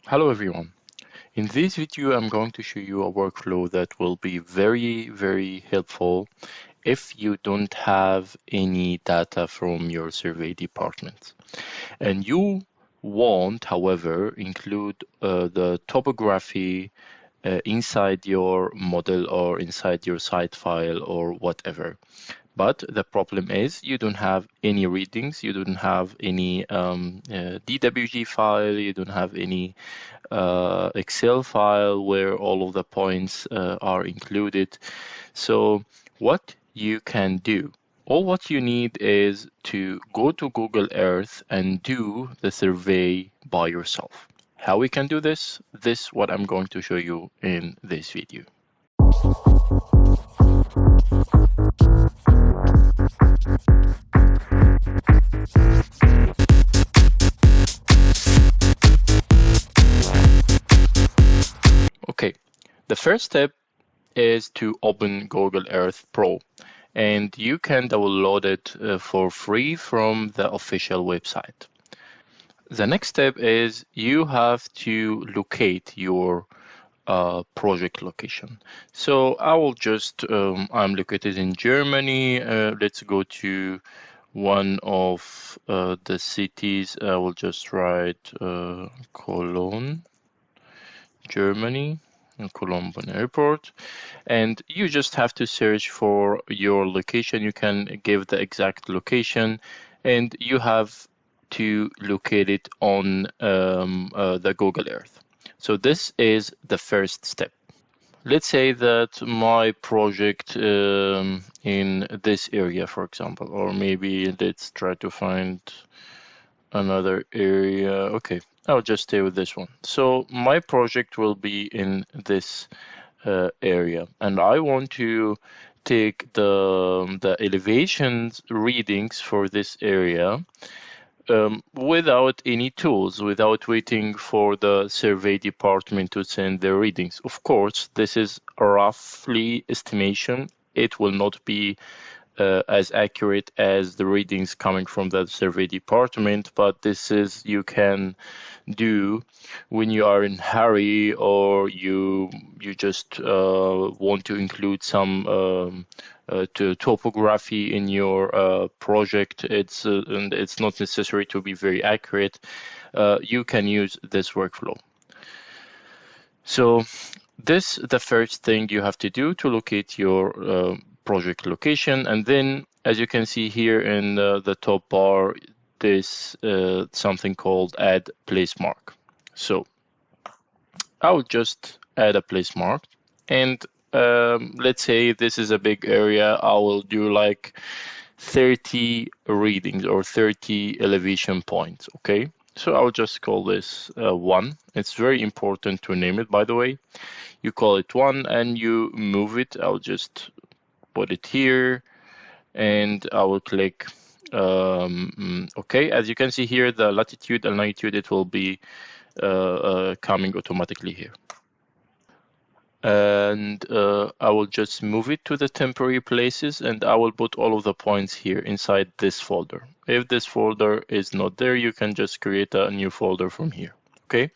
Hello everyone. In this video, I'm going to show you a workflow that will be very helpful if you don't have any data from your survey department. And you won't, however, include the topography inside your model or inside your site file or whatever. But the problem is you don't have any readings, you don't have any DWG file, you don't have any Excel file where all of the points are included. So what you can do, all what you need is to go to Google Earth and do the survey by yourself. How we can do this? This is what I'm going to show you in this video. Okay, the first step is to open Google Earth Pro, and you can download it for free from the official website. The next step is you have to locate your project location. So I will just, I'm located in Germany. Let's go to one of the cities. I will just write Cologne, Germany, and Cologne Airport. And you just have to search for your location. You can give the exact location, and you have to locate it on the Google Earth. So this is the first step. Let's say that my project in this area, for example, or maybe let's try to find another area. Okay, I'll just stay with this one. So my project will be in this area, and I want to take the elevations readings for this area without any tools, without waiting for the survey department to send their readings. Of course, this is a roughly estimation. It will not be as accurate as the readings coming from the survey department, but this is you can do when you are in hurry or you just want to include some to topography in your project. And it's not necessary to be very accurate. You can use this workflow. So this the first thing you have to do to locate your project location, and then as you can see here in the top bar, this something called add place mark. So I will just add a place mark, and let's say this is a big area. I will do like 30 readings or 30 elevation points. Okay, so I'll just call this 1. It's very important to name it, by the way. You call it 1 and you move it. I'll just put it here and I will click okay. As you can see here, the latitude and longitude, it will be coming automatically here. And I will just move it to the temporary places, and I will put all of the points here inside this folder. If this folder is not there, you can just create a new folder from here. Okay.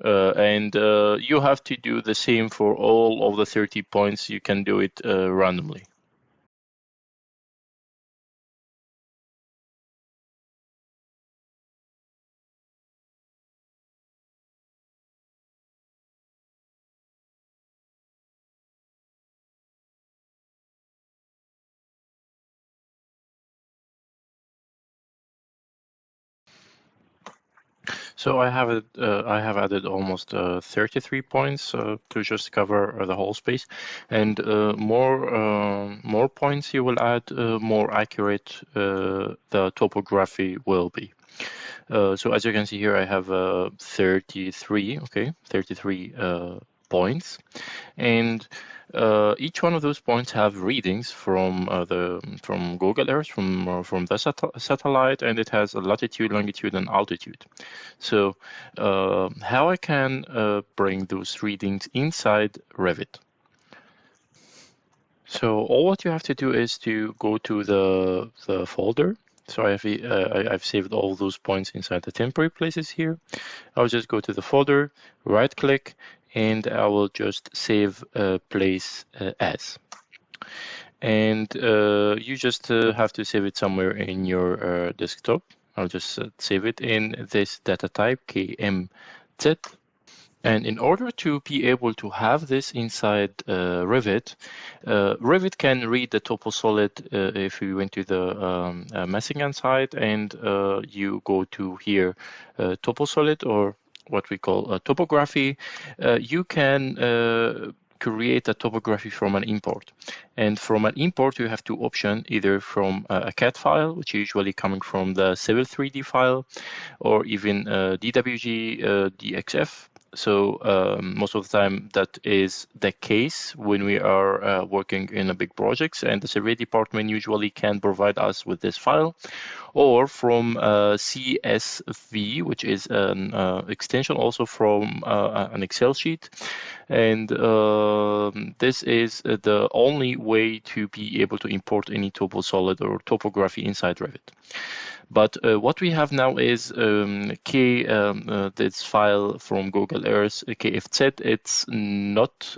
And you have to do the same for all of the 30 points. You can do it randomly. So I have added almost 33 points to just cover the whole space, and more points you will add, more accurate the topography will be. So as you can see here, I have 33. Okay, 33 points, and each one of those points have readings from Google Earth, from the satellite, and it has a latitude, longitude, and altitude. So how I can bring those readings inside Revit? So all what you have to do is to go to the folder. So I've saved all those points inside the temporary places here. I'll just go to the folder, right click, and I will just save place as. And you just have to save it somewhere in your desktop. I'll just save it in this data type, KMZ. And in order to be able to have this inside Revit, Revit can read the TopoSolid if you went to the Messingham site and you go to here TopoSolid, or what we call topography. You can create a topography from an import. And from an import, you have two options, either from a CAD file, which is usually coming from the Civil 3D file, or even DWG, DXF. So most of the time that is the case when we are working in a big projects, and the survey department usually can provide us with this file, or from CSV, which is an extension also from an Excel sheet. And this is the only way to be able to import any TopoSolid or topography inside Revit. But what we have now is this file from Google Earth, KFZ. It's not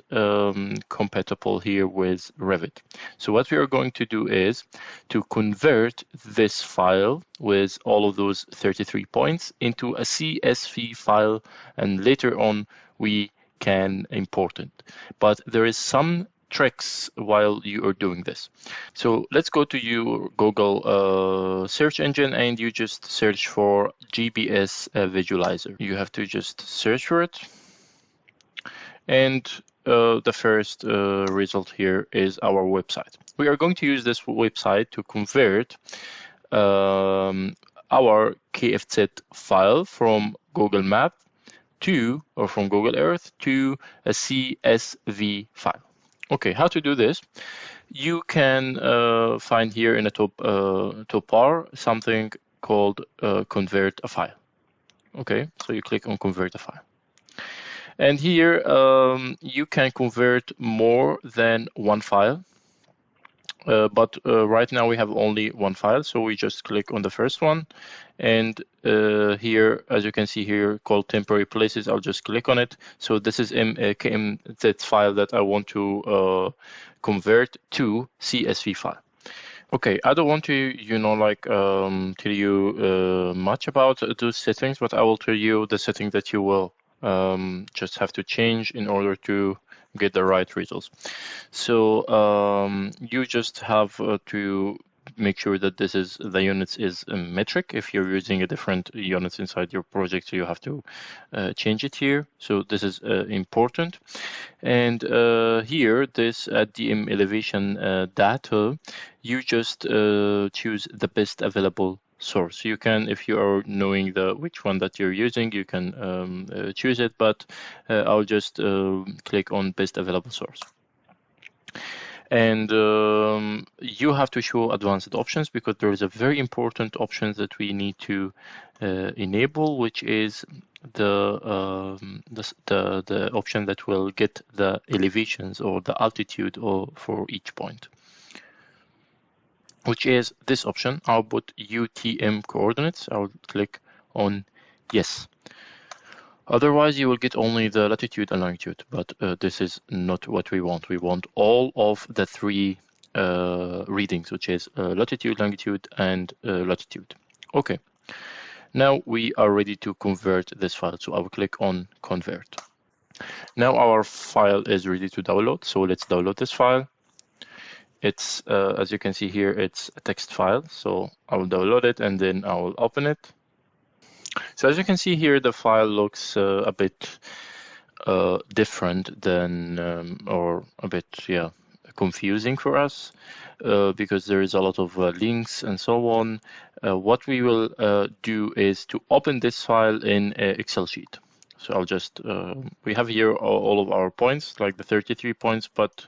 compatible here with Revit. So what we are going to do is to convert this file with all of those 33 points into a CSV file, and later on we can import it. But there is some tricks while you are doing this. So let's go to your Google search engine, and you just search for GBS visualizer. You have to just search for it, and the first result here is our website. We are going to use this website to convert our KFZ file from Google Map to, or from Google Earth to, a CSV file. Okay, how to do this? You can find here in a toolbar something called convert a file. Okay, so you click on convert a file. And here you can convert more than one file. But right now we have only one file, so we just click on the first one. And here, as you can see here, called temporary places, I'll just click on it. So this is KMZ file that I want to convert to CSV file. Okay, I don't want to, tell you much about those settings, but I will tell you the setting that you will just have to change in order to get the right results. So you just have to make sure that this is the units is a metric. If you're using a different units inside your project, so you have to change it here. So this is important. And here, this DM elevation data, you just choose the best available source. You can, if you are knowing which one that you're using, you can choose it, but I'll just click on best available source. And you have to show advanced options, because there is a very important option that we need to enable, which is the option that will get the elevations or the altitude for each point, which is this option. I'll put UTM coordinates. I'll click on yes. Otherwise, you will get only the latitude and longitude, but this is not what we want. We want all of the three readings, which is latitude, longitude, and latitude. Okay, now we are ready to convert this file. So I will click on convert. Now our file is ready to download. So let's download this file. It's, as you can see here, it's a text file. So I will download it and then I will open it. So as you can see here, the file looks a bit different than, or a bit, confusing for us because there is a lot of links and so on. What we will do is to open this file in an Excel sheet. So I'll just, we have here all of our points, like the 33 points, but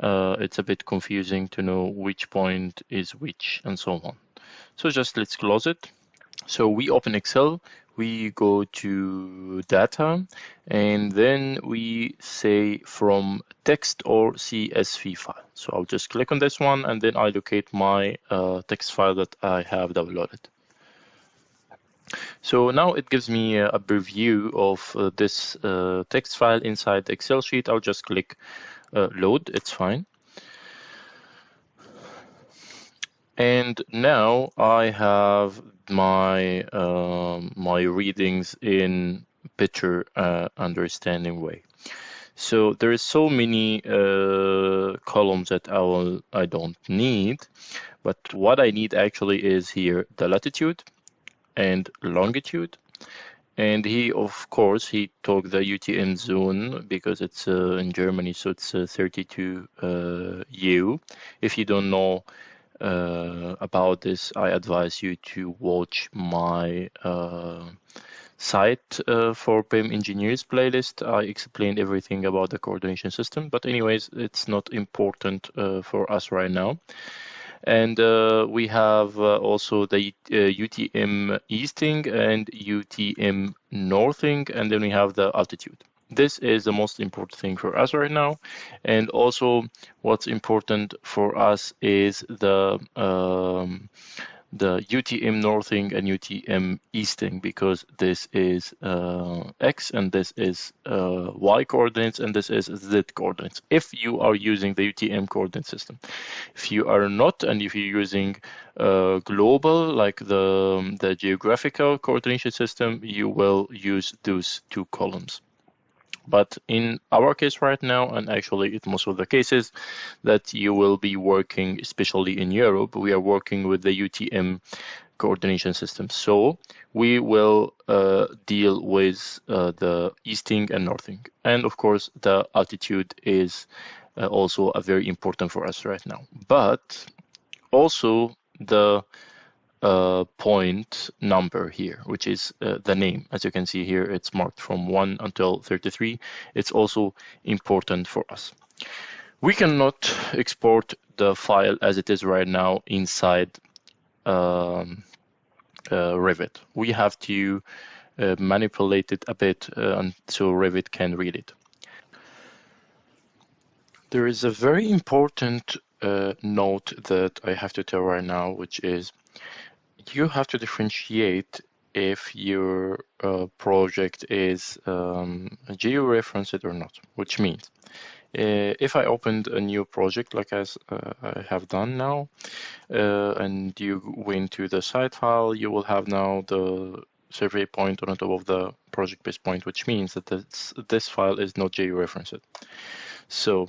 it's a bit confusing to know which point is which and so on. So just let's close it. So we open Excel, we go to data, and then we say from text or CSV file. So I'll just click on this one, and then I locate my text file that I have downloaded. So now it gives me a preview of this text file inside the Excel sheet. I'll just click load, it's fine. And now I have my my readings in picture understanding way. So there is so many columns that I don't need, but what I need actually is here the latitude and longitude. And he, of course, he took the UTM zone because it's in Germany, so it's 32 U. If you don't know about this, I advise you to watch my site for BIM engineers playlist. I explained everything about the coordination system, but anyways, it's not important for us right now. And we have also the UTM easting and UTM northing, and then we have the altitude. This is the most important thing for us right now. And also what's important for us is the UTM northing and UTM easting, because this is X and this is Y coordinates and this is Z coordinates if you are using the UTM coordinate system. If you are not, and if you're using global, like the geographical coordination system, you will use those two columns. But in our case right now, and actually in most of the cases that you will be working, especially in Europe, we are working with the UTM coordination system. So we will deal with the easting and northing. And of course, the altitude is also a very important for us right now. But also the point number here, which is the name. As you can see here, it's marked from 1 until 33. It's also important for us. We cannot export the file as it is right now inside Revit. We have to manipulate it a bit so Revit can read it. There is a very important note that I have to tell right now, which is you have to differentiate if your project is geo-referenced or not, which means if I opened a new project like as I have done now, and you went to the site file, you will have now the survey point on top of the project base point, which means that this file is not geo-referenced. So,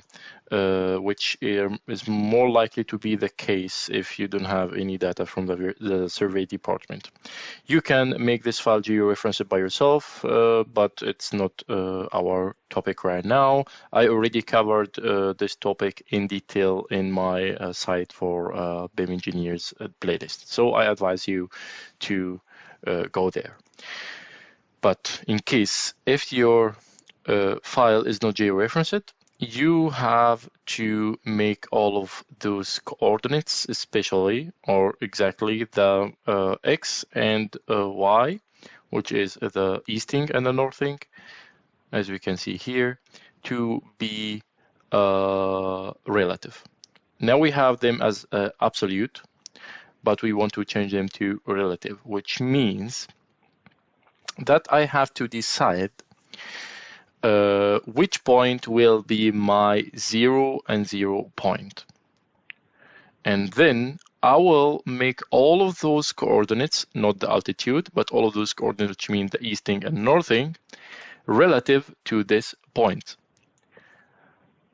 which is more likely to be the case if you don't have any data from the survey department. You can make this file geo-referenced by yourself, but it's not our topic right now. I already covered this topic in detail in my site for BIM engineers playlist. So I advise you to go there. But in case if your file is not geo-referenced, you have to make all of those coordinates, especially or exactly the X and Y, which is the easting and the northing, as we can see here, to be relative. Now we have them as absolute, but we want to change them to relative, which means that I have to decide which point will be my 0 and 0 point. And then I will make all of those coordinates, not the altitude, but all of those coordinates, which mean the easting and northing, relative to this point.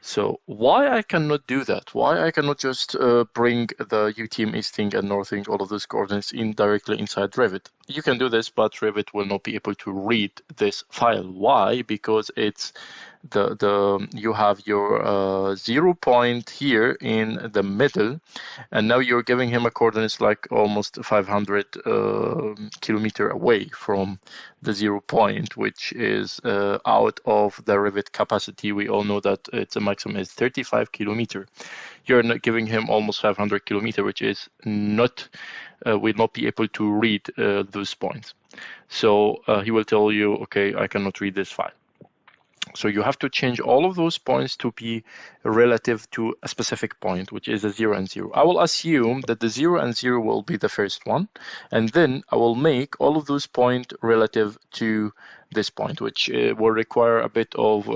So why I cannot do that? Why I cannot just bring the UTM easting and northing, all of those coordinates in directly inside Revit? You can do this, but Revit will not be able to read this file. Why? Because it's you have your 0 point here in the middle, and now you're giving him a coordinates like almost 500 kilometer away from the 0 point, which is out of the Revit capacity. We all know that its maximum is 35 kilometer. You're not giving him almost 500 kilometer, which is not will not be able to read those points. So he will tell you, okay, I cannot read this file. So you have to change all of those points to be relative to a specific point, which is a 0 and 0. I will assume that the 0 and 0 will be the first one, and then I will make all of those points relative to this point, which will require a bit of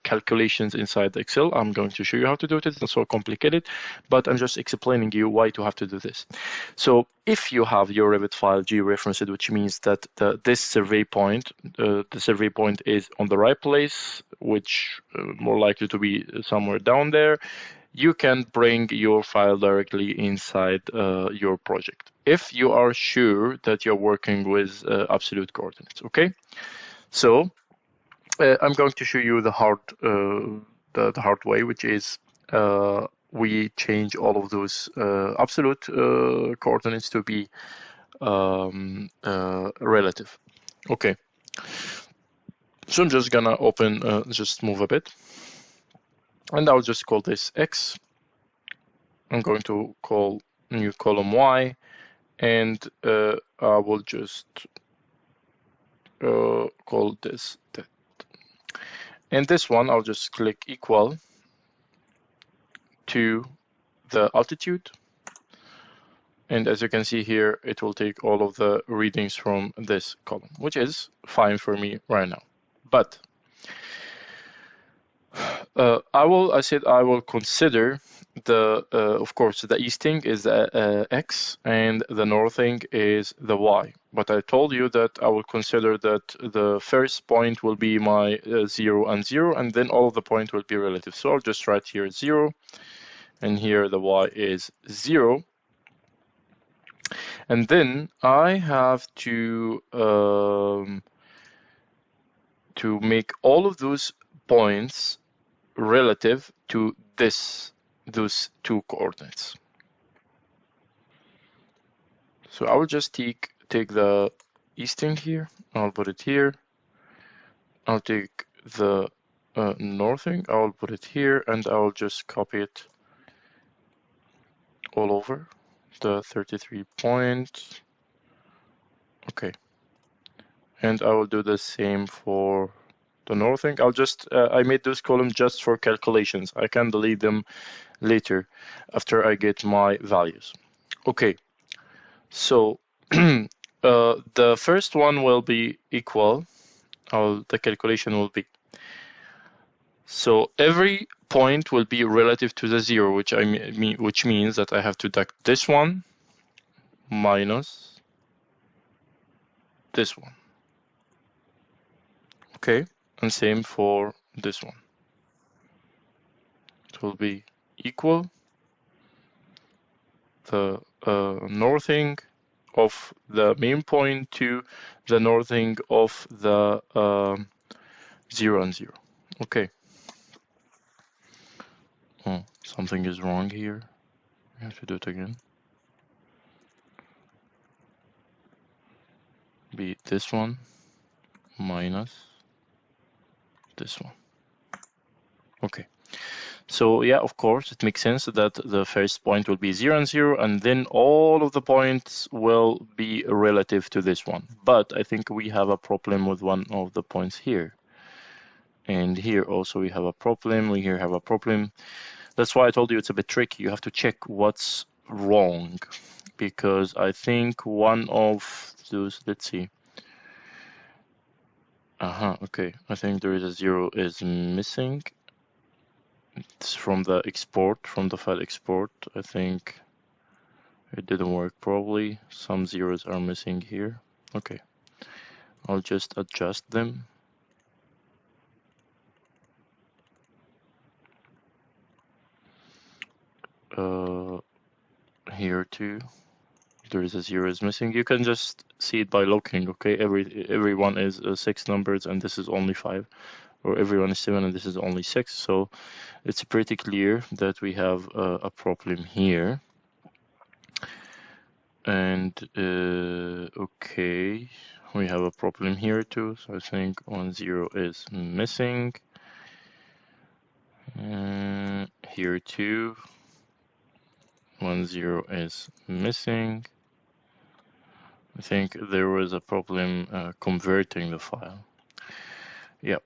calculations inside Excel. I'm going to show you how to do it. It's not so complicated, but I'm just explaining you why to have to do this. So if you have your Revit file georeferenced, which means that this survey point, the survey point is on the right place, which more likely to be somewhere down there, you can bring your file directly inside your project if you are sure that you're working with absolute coordinates. Okay, so I'm going to show you the hard way, which is we change all of those absolute coordinates to be relative. Okay, so I'm just gonna open, just move a bit, and I'll just call this X. I'm going to call new column Y, and I will just call this that. And this one, I'll just click equal to the altitude. And as you can see here, it will take all of the readings from this column, which is fine for me right now. But I will consider the, of course, the easting is the X and the northing is the Y. But I told you that I will consider that the first point will be my 0 and 0, and then all of the point will be relative. So I'll just write here 0, and here the Y is 0. And then I have to make all of those points relative to those two coordinates. So I will just take the easting here, I'll put it here. I'll take the northing, I'll put it here, and I'll just copy it all over the 33 points. Okay, and I will do the same for the northing. I'll just I made those columns just for calculations. I can delete them later after I get my values. Okay, so the first one will be equal. The calculation will be, so every point will be relative to the 0, which means that I have to deduct this one minus this one. Okay, and same for this one. It will be equal the northing of the main point to the northing of the 0 and 0. Okay. Oh, something is wrong here. I have to do it again. Be this one minus this one. Okay. So yeah, of course, it makes sense that the first point will be 0 and 0, and then all of the points will be relative to this one. But I think we have a problem with one of the points here. And here also we have a problem, we here have a problem. That's why I told you it's a bit tricky. You have to check what's wrong, because I think one of those, let's see. Okay, I think there is a 0 is missing. It's from the export, from the file export. I think it didn't work probably. Some zeros are missing here. Okay, I'll just adjust them. Here too, there is a 0 is missing. You can just see it by looking. Okay, everyone is 6 numbers and this is only 5, or everyone is 7 and this is only 6. So it's pretty clear that we have a problem here. And okay, we have a problem here too. So I think 1 0 is missing. Here too, 1 0 is missing. I think there was a problem converting the file. Yeah.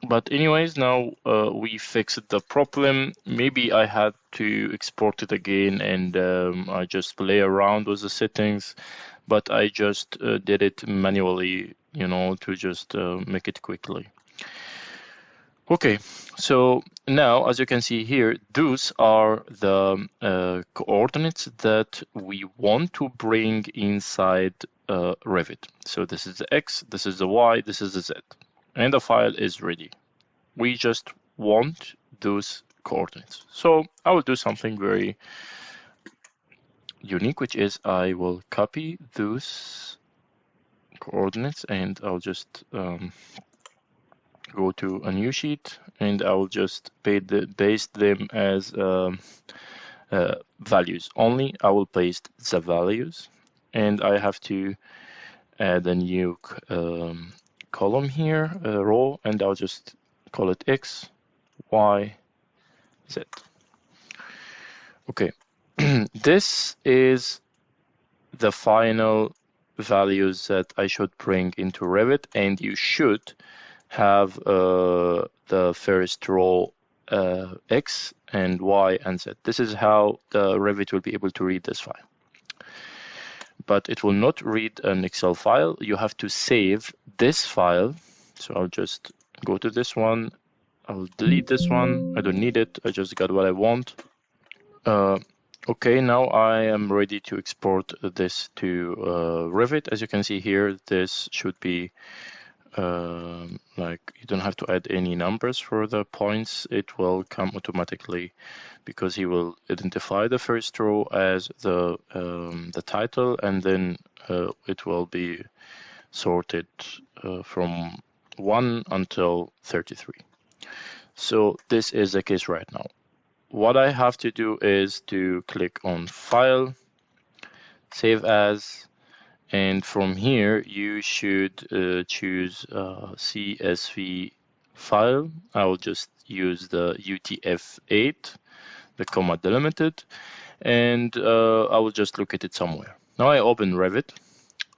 But anyways, now we fixed the problem. Maybe I had to export it again, and I just play around with the settings, but I just did it manually, you know, to just make it quickly. Okay, so now, as you can see here, those are the coordinates that we want to bring inside Revit. So this is the X, this is the Y, this is the Z, and the file is ready. We just want those coordinates. So I will do something very unique, which is I will copy those coordinates and I'll just go to a new sheet and I will just paste them as values only. I will paste the values and I have to add a new column here, row, and I'll just call it X, Y, Z. Okay, this is the final values that I should bring into Revit, and you should have the first row X and Y and Z. This is how the Revit will be able to read this file. But it will not read an Excel file. You have to save this file. So I'll just go to this one. I'll delete this one. I don't need it. I just got what I want. Okay, now I am ready to export this to Revit. As you can see here, this should be like you don't have to add any numbers for the points. It will come automatically because he will identify the first row as the title, and then it will be sorted from 1 until 33. So this is the case right now. What I have to do is to click on File, Save As, and from here you should choose CSV file. I will just use the UTF-8, the comma delimited, and I will just locate it somewhere. Now I open Revit,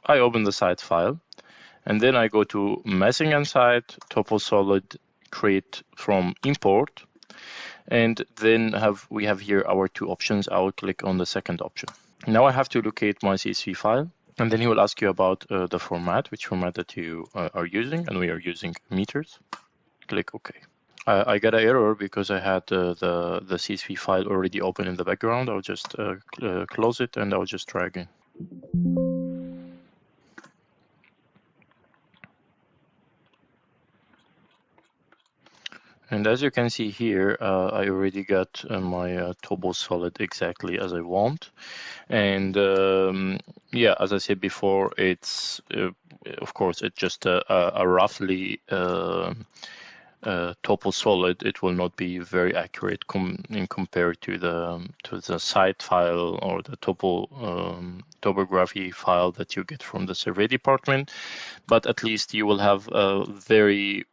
I open the site file, and then I go to Massing and Site, TopoSolid, create from import, and then we have here our two options. I will click on the second option. Now I have to locate my CSV file, and then he will ask you about the format, which format that you are using, and we are using meters. Click OK. I got an error because I had the CSV file already open in the background. I'll just close it and I'll just try again. And as you can see here, I already got my Toposolid exactly as I want. And yeah, as I said before, it's of course it's just a roughly Toposolid. It will not be very accurate in compared to the site file or the topography file that you get from the survey department. But at least you will have a very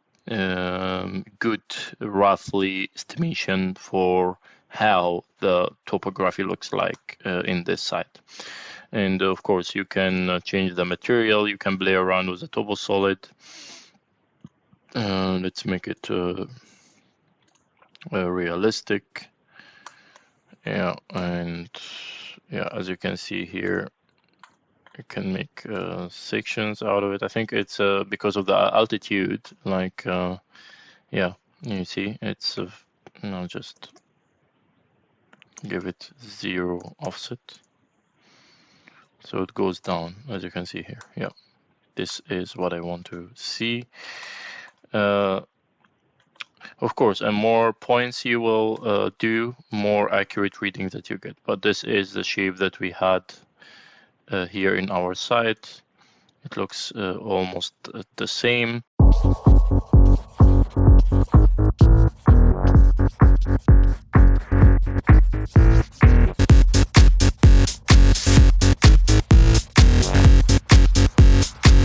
good roughly estimation for how the topography looks like in this site. And of course you can change the material, you can play around with the Toposolid. Let's make it realistic. Yeah, and yeah, as you can see here, you can make sections out of it. I think it's because of the altitude, like yeah, you see it's just give it 0 offset, so it goes down, as you can see here. Yeah, this is what I want to see. Of course, and more points you will do, more accurate readings that you get. But this is the shape that we had here in our site. It looks almost the same.